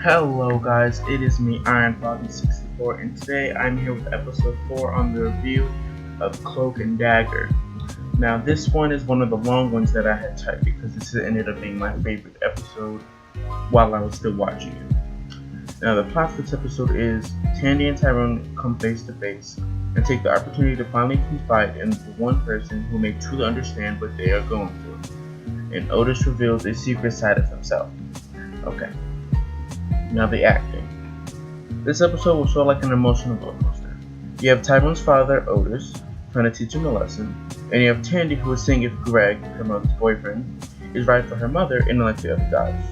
Hello guys, it is me, IronBobby64, and today I'm here with episode 4 on the review of Cloak and Dagger. Now this one is one of the long ones that I had typed because this ended up being my favorite episode while I was still watching it. Now the plot for this episode is Tandy and Tyrone come face to face and take the opportunity to finally confide in the one person who may truly understand what they are going through. And Otis reveals a secret side of himself. Okay. Now the acting. This episode was sort of like an emotional roller coaster. You have Tyrone's father, Otis, trying to teach him a lesson, and you have Tandy who is seeing if Greg, her mother's boyfriend, is right for her mother and unlike the other guys.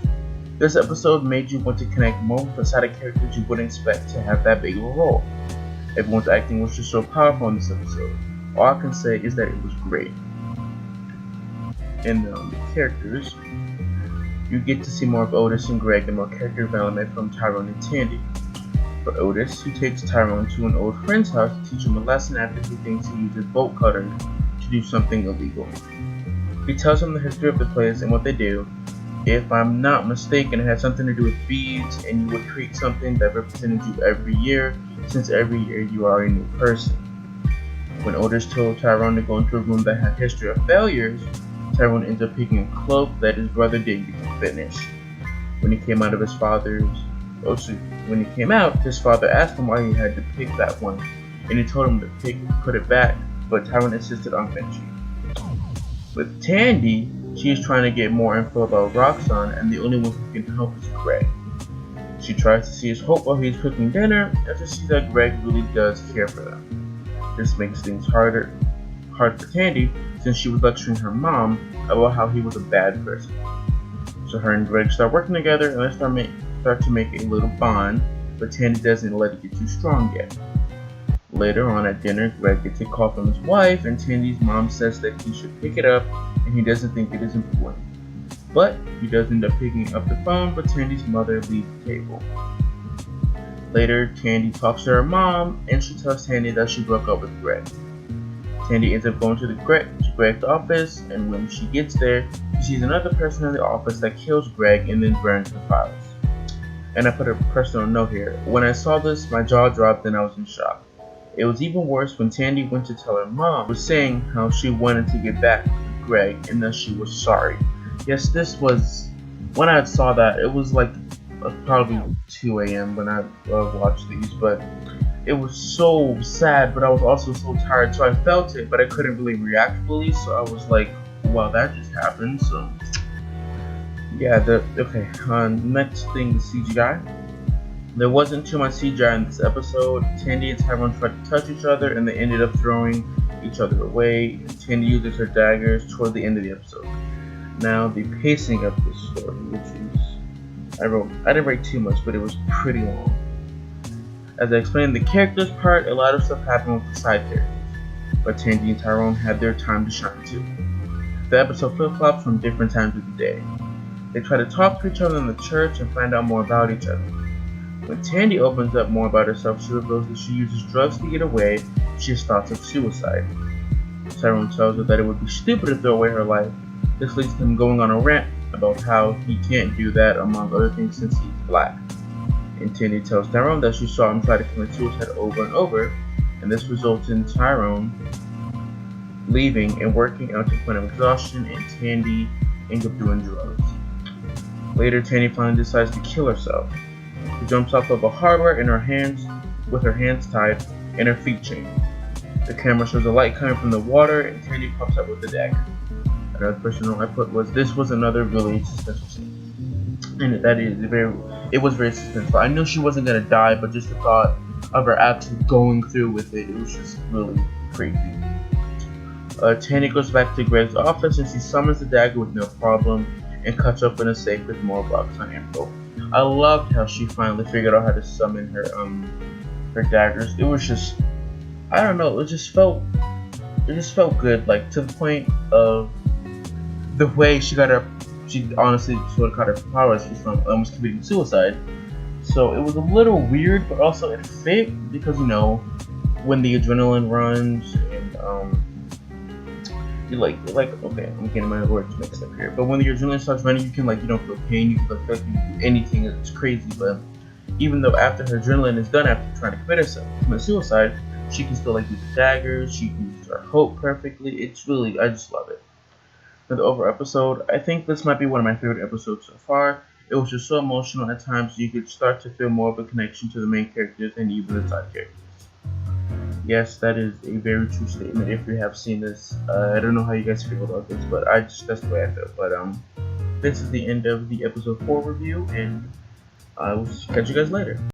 This episode made you want to connect more with the side of characters you wouldn't expect to have that big of a role. Everyone's acting was just so powerful in this episode. All I can say is that it was great. And the characters, you get to see more of Otis and Greg and more character development from Tyrone and Tandy. For Otis, he takes Tyrone to an old friend's house to teach him a lesson after he thinks he uses bolt cutters to do something illegal. He tells him the history of the place and what they do. If I'm not mistaken, it has something to do with beads, and you would create something that represented you every year, since every year you are a new person. When Otis told Tyrone to go into a room that had a history of failures, Tyrone ends up picking a cloak that his brother didn't get to finish. When he came out, his father asked him why he had to pick that one, and he told him to put it back, but Tyrone insisted on finishing. With Tandy, she is trying to get more info about Roxanne, and the only one who can help is Greg. She tries to see his hope while he's cooking dinner, and to see that Greg really does care for them. This makes things hard for Tandy, since she was lecturing her mom about how he was a bad person. So her and Greg start working together, and they start to make a little bond, but Tandy doesn't let it get too strong yet. Later on at dinner, Greg gets a call from his wife, and Tandy's mom says that he should pick it up, and he doesn't think it is important. But he does end up picking up the phone, but Tandy's mother leaves the table. Later, Tandy talks to her mom, and she tells Tandy that she broke up with Greg. Tandy ends up going to Greg's office, and when she gets there, she sees another person in the office that kills Greg and then burns the files. And I put a personal note here. When I saw this, my jaw dropped and I was in shock. It was even worse when Tandy went to tell her mom, was saying how she wanted to get back with Greg and that she was sorry. Yes, this was, when I saw that, it was like probably 2 a.m. when I watched these, but it was so sad, but I was also so tired, so I felt it, but I couldn't really react fully, so I was like, wow, that just happened. So yeah, next thing, the CGI. There wasn't too much CGI in this episode. Tandy and Tyrone tried to touch each other, and they ended up throwing each other away. Tandy uses her daggers toward the end of the episode. Now, the pacing of this story, which is, I didn't write too much, but it was pretty long. As I explained the characters part, a lot of stuff happened with the side characters, but Tandy and Tyrone had their time to shine too. The episode flip-flops from different times of the day. They try to talk to each other in the church and find out more about each other. When Tandy opens up more about herself, she reveals that she uses drugs to get away. She has thoughts of suicide. Tyrone tells her that it would be stupid to throw away her life. This leads to him going on a rant about how he can't do that, among other things, since he's black. And Tandy tells Tyrone that she saw him try to commit suicide over and over, and this results in Tyrone leaving and working out to the point of exhaustion, and Tandy ends up doing drugs. Later, Tandy finally decides to kill herself. She jumps off of a hardware with her hands tied and her feet chained. The camera shows a light coming from the water, and Tandy pops up with the dagger. Another personal I put was, this was another really suspenseful scene. And it was very suspenseful. I knew she wasn't gonna die, but just the thought of her actually going through with it was just really crazy. Tandy goes back to Greg's office, and she summons the dagger with no problem and cuts open a safe with more Roxanne info. I loved how she finally figured out how to summon her daggers. It was just, I don't know, it just felt good, like to the point of the way she honestly sort of got her powers. She's from almost committing suicide. So it was a little weird, but also it fit because, you know, when the adrenaline runs and you like okay, I'm getting my words mixed up here. But when your adrenaline starts running, you can you don't feel pain. You can feel like you can do anything. It's crazy. But even though after her adrenaline is done, after trying to commit suicide, she can still do the daggers. She can use her hope perfectly. It's really, I just love it. For the overall episode, I think this might be one of my favorite episodes so far. It was just so emotional at times. You could start to feel more of a connection to the main characters and even the side characters. Yes, that is a very true statement. If you have seen this, I don't know how you guys feel about this, but that's the way I feel. But this is the end of the episode 4 review, and I will catch you guys later.